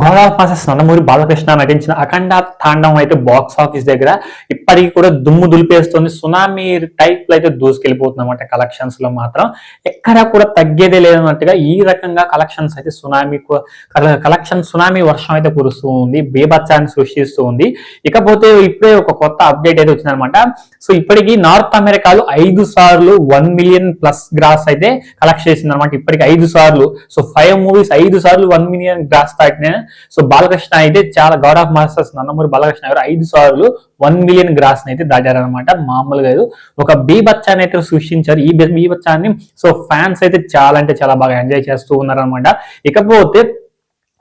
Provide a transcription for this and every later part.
Gourd of masses Nandamuri Balakrishna నటించిన అఖండ తాండవం అయితే బాక్స్ ఆఫీస్ దగ్గర ఇప్పటికి కూడా దుమ్ము దులిపేస్తుంది. సునామీ టైప్ లో అయితే దూసుకెళ్ళిపోతుంది అనమాట. కలెక్షన్స్ లో మాత్రం ఎక్కడా కూడా తగ్గేదే లేదన్నట్టుగా ఈ రకంగా కలెక్షన్స్ అయితే సునామీ వర్షం అయితే కురుస్తూ ఉంది, బీభత్సాన్ని సృష్టిస్తూ ఉంది. ఇకపోతే ఇప్పుడే ఒక కొత్త అప్డేట్ అయితే వచ్చిందనమాట. సో ఇప్పటికి నార్త్ అమెరికాలో 5 సార్లు 1 మిలియన్ ప్లస్ గ్రాస్ అయితే కలెక్ట్ చేసింది అనమాట. ఇప్పటికి 5 సార్లు. సో 5 మూవీస్ 5 సార్లు 1 మిలియన్ గ్రాస్ తాకిన సో బాలకృష్ణ అయితే చాలా God of masters Nandamuri Balakrishna గారు 5 సార్లు 1 మిలియన్ గ్రాస్ అయితే దాటారనమాట. మామూలుగా ఒక బీభత్సాన్ని అయితే సృష్టించారు. ఈ బీభత్సాన్ని సో ఫ్యాన్స్ అయితే చాలా అంటే చాలా బాగా ఎంజాయ్ చేస్తూ ఉన్నారనమాట. ఇకపోతే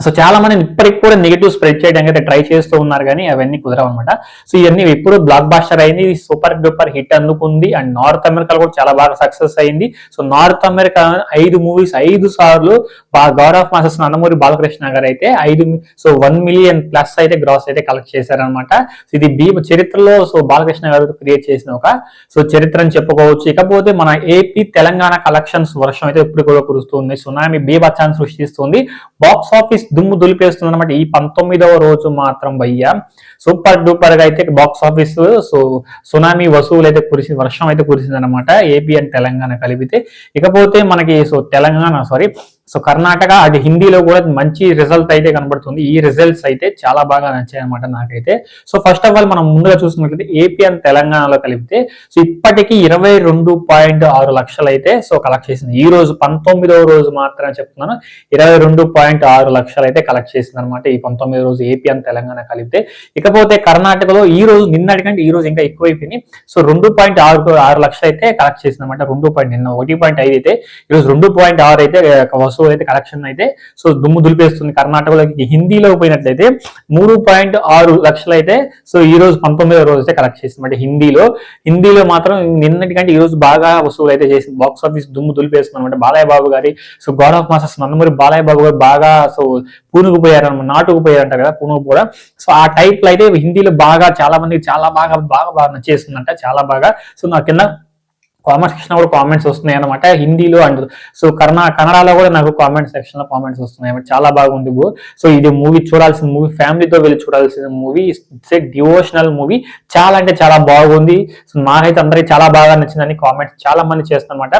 సో చాలా మంది ఇప్పటికి కూడా నెగిటివ్ స్ప్రెడ్ చేయడానికి అయితే ట్రై చేస్తూ ఉన్నారు, కానీ అవన్నీ కుదరవు అనమాట. సో ఇవన్నీ ఎప్పుడు బ్లాక్ బాస్టర్ అయింది, సూపర్ డూపర్ హిట్ అందుకుంది. అండ్ నార్త్ అమెరికాలో కూడా చాలా బాగా సక్సెస్ అయింది. సో నార్త్ అమెరికా 5 మూవీస్ 5 సార్లు God of masses Nandamuri Balakrishna గారు అయితే 1 మిలియన్ ప్లస్ అయితే గ్రాస్ అయితే కలెక్ట్ చేశారనమాట. ఇది చరిత్రలో సో బాలకృష్ణ గారు క్రియేట్ చేసిన ఒక చరిత్ర అని చెప్పుకోవచ్చు. ఇకపోతే మన ఏపీ తెలంగాణ కలెక్షన్స్ వర్షం అయితే ఇప్పుడు కూడా కురుస్తుంది. సునామీ బీభత్సాన్ని సృష్టిస్తుంది. బాక్స్ ఆఫీస్ దుమ్ము దులిపేస్తుంది అనమాట. ఈ 19వ రోజు మాత్రం భయ్యా సూపర్ డూపర్ గా అయితే బాక్స్ ఆఫీస్ సో సునామీ వసూలు అయితే వర్షం అయితే కురిసింది అనమాట, ఏపీ అండ్ తెలంగాణ కలిపితే. ఇకపోతే మనకి సో కర్ణాటక అది హిందీలో కూడా మంచి రిజల్ట్ అయితే కనబడుతుంది. ఈ రిజల్ట్స్ అయితే చాలా బాగా నచ్చాయి అనమాట నాకైతే. సో ఫస్ట్ ఆఫ్ ఆల్ మనం ముందుగా చూసినట్లయితే ఏపీ అండ్ తెలంగాణలో కలిపితే సో ఇప్పటికీ 22.6 లక్షలు అయితే సో కలెక్ట్ చేసింది. ఈ రోజు 19వ రోజు మాత్రమే చెప్తున్నాను, 22.6 లక్షలు అయితే కలెక్ట్ చేసింది అనమాట ఈ 19వ రోజు ఏపీ అండ్ తెలంగాణ కలిపితే. ఇకపోతే కర్ణాటకలో ఈ రోజు నిన్నటికంటే ఈ రోజు ఇంకా ఎక్కువైపోయింది. సో 2.6 లక్షలు అయితే కలెక్ట్ చేసింది అనమాట. 1.5 అయితే ఈ రోజు 2.6 అయితే వస్తువు అయితే కలెక్షన్ అయితే సో దుమ్ము దులిపేస్తుంది. కర్ణాటకలోకి హిందీలో పోయినట్లయితే 3.6 లక్షలు అయితే సో ఈ రోజు 19వ రోజు అయితే కలెక్ట్ చేసింది. హిందీలో మాత్రం నిన్నటికంటే ఈ రోజు బాగా వసూలు అయితే చేసింది. బాక్స్ ఆఫీస్ దుమ్ము దులిపేస్తుంది అనమాట. బాలయ్య బాబు గారి so god of masses Nandamuri Balayya Babu garu బాగా సో నాటుకుపోయారంట కదా పూనుకు కూడా. సో ఆ టైప్ లో అయితే హిందీలో బాగా చాలా మందికి చాలా బాగా నచ్చేస్తుందంట, చాలా బాగా. సో నా కింద కామెంట్ సెక్షన్ కూడా కామెంట్స్ వస్తున్నాయి అనమాట హిందీలో అండ్ సో కన్నడలో కూడా నాకు కామెంట్ సెక్షన్ లో కామెంట్స్ వస్తున్నాయి అనమాట. చాలా బాగుంది. సో ఇది మూవీ చూడాల్సిన మూవీ, ఫ్యామిలీతో వెళ్ళి చూడాల్సిన movie. It's a devotional movie, చాలా అంటే చాలా బాగుంది. సో నాకైతే అందరికి చాలా బాగా నచ్చిందని కామెంట్స్ చాలా మంది చేస్తున్నమాట.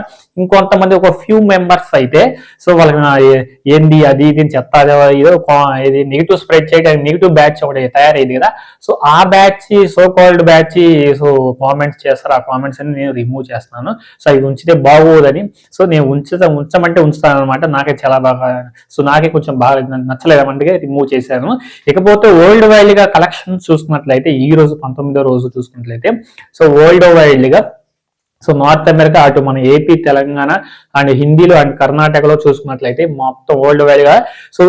ఇంకొంతమంది ఒక ఫ్యూ మెంబర్స్ అయితే సో వాళ్ళకి ఏంది అది ఇది చెత్త ఇది నెగిటివ్ స్ప్రెడ్ చేయడానికి నెగిటివ్ బ్యాచ్ ఒకటి తయారైంది కదా. సో ఆ batch so called batch so comments చేస్తారు. ఆ కామెంట్స్ అన్ని నేను రిమూవ్ చేస్తాను. సో అవి ఉంచితే బాగోదని సో నేను ఉంచమంటే ఉంచుతాను అనమాట. నాకే చాలా బాగా సో నాకే కొంచెం బాగా నచ్చలేదమంటే రిమూవ్ చేశాను. ఇకపోతే వరల్డ్ వైడ్ గా కలెక్షన్ చూసుకున్నట్లయితే ఈ రోజు 19వ రోజు చూసుకున్నట్లయితే సో వరల్డ్ వైడ్ గా సో నార్త్ అమెరికా అటు మన ఏపీ తెలంగాణ అండ్ హిందీలో అండ్ కర్ణాటకలో చూసుకున్నట్లయితే మొత్తం వరల్డ్ వైడ్ గా సో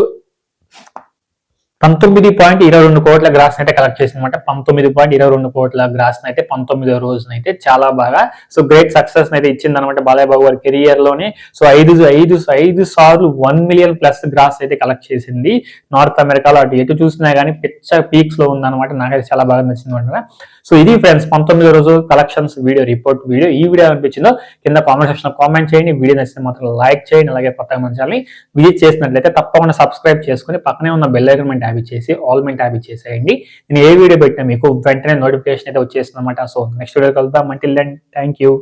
19.22 కోట్ల గ్రాస్ అయితే కలెక్ట్ చేసింది అనమాట. 19.22 కోట్ల గ్రాస్ అయితే 19వ రోజునైతే చాలా బాగా సో గ్రేట్ సక్సెస్ అయితే ఇచ్చింది అనమాట బాలయ్య బాబు గారి కెరియర్ లోనే. సో 5 సార్లు 1 మిలియన్ ప్లస్ గ్రాస్ అయితే కలెక్ట్ చేసింది నార్త్ అమెరికాలో. అటు ఎటు చూసినా కానీ పిచ్చ పీక్స్ లో ఉందన్నమాట. నాకైతే చాలా బాగా నచ్చింది అనమాట. సో ఇది ఫ్రెండ్స్ 19వ రోజు కలెక్షన్స్ వీడియో రిపోర్ట్ వీడియో. ఈ వీడియో అనిపించిందో కింద కామెంట్ సెక్షన్ లో కామెంట్ చేయండి. వీడియో నచ్చితే మాత్రం లైక్ చేయండి. అలాగే కొత్తగా మన ఛానల్ ని విజిట్ చేసినట్లయితే తప్పకుండా సబ్స్క్రైబ్ చేసుకుని పక్కనే ఉన్న బెల్ ఐకాన్ ట్యాబ్ ఇచ్చేసి ఆల్ మెంట్ ట్యాబ్ ఇచ్చేసేయండి. నేను ఏ వీడియో పెట్టినా మీకు వెంటనే నోటిఫికేషన్ అయితే వచ్చేస్తుంది అనమాట. సో నెక్స్ట్ వీడియో కలుద్దాం. Until then thank you.